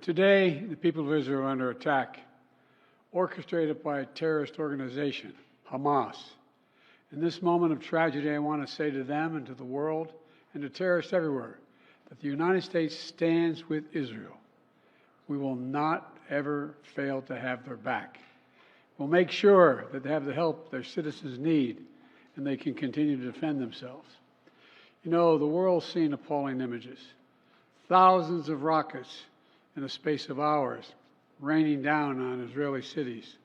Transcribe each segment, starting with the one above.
Today, the people of Israel are under attack, orchestrated by a terrorist organization, Hamas. In this moment of tragedy, I want to say to them and to the world and to terrorists everywhere that the United States stands with Israel. We will not ever fail to have their back. We'll make sure that they have the help their citizens need and they can continue to defend themselves. You know, the world's seen appalling images. Thousands of rockets in the space of hours, raining down on Israeli cities.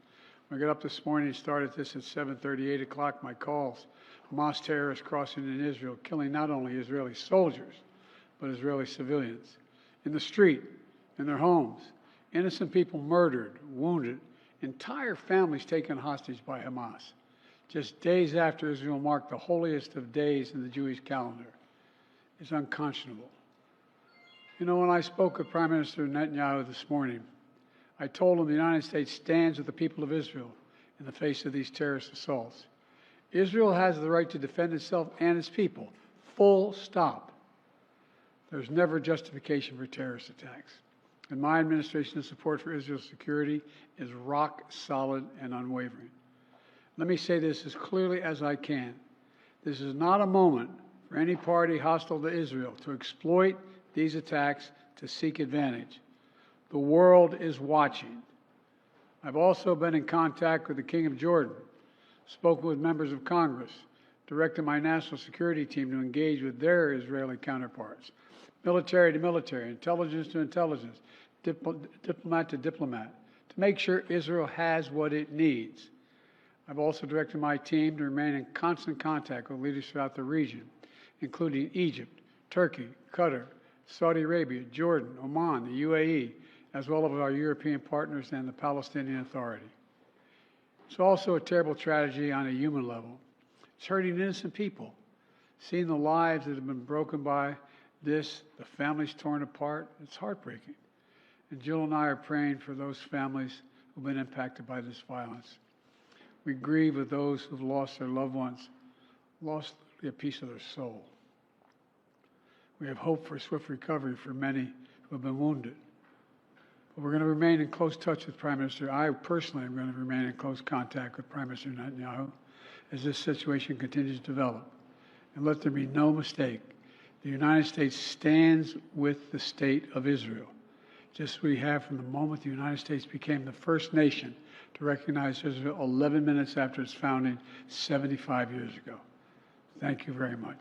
When I got up this morning and started this at 7:30, 8 o'clock, my calls. Hamas terrorists crossing in Israel, killing not only Israeli soldiers, but Israeli civilians. In the street, in their homes, innocent people murdered, wounded, entire families taken hostage by Hamas. Just days after Israel marked the holiest of days in the Jewish calendar. It's unconscionable. You know, when I spoke with Prime Minister Netanyahu this morning, I told him the United States stands with the people of Israel in the face of these terrorist assaults. Israel has the right to defend itself and its people, full stop. There's never justification for terrorist attacks. And my administration's support for Israel's security is rock solid and unwavering. Let me say this as clearly as I can. This is not a moment for any party hostile to Israel to exploit these attacks to seek advantage. The world is watching. I've also been in contact with the King of Jordan, spoken with members of Congress, directed my national security team to engage with their Israeli counterparts, military to military, intelligence to intelligence, diplomat to diplomat, to make sure Israel has what it needs. I've also directed my team to remain in constant contact with leaders throughout the region, including Egypt, Turkey, Qatar, Saudi Arabia, Jordan, Oman, the UAE, as well as our European partners and the Palestinian Authority. It's also a terrible tragedy on a human level. It's hurting innocent people. Seeing the lives that have been broken by this, the families torn apart, it's heartbreaking. And Jill and I are praying for those families who've been impacted by this violence. We grieve with those who've lost their loved ones, lost a piece of their soul. We have hope for swift recovery for many who have been wounded. But we're going to remain in close touch with Prime Minister. I personally am going to remain in close contact with Prime Minister Netanyahu as this situation continues to develop. And let there be no mistake, the United States stands with the state of Israel, just as we have from the moment the United States became the first nation to recognize Israel 11 minutes after its founding 75 years ago. Thank you very much.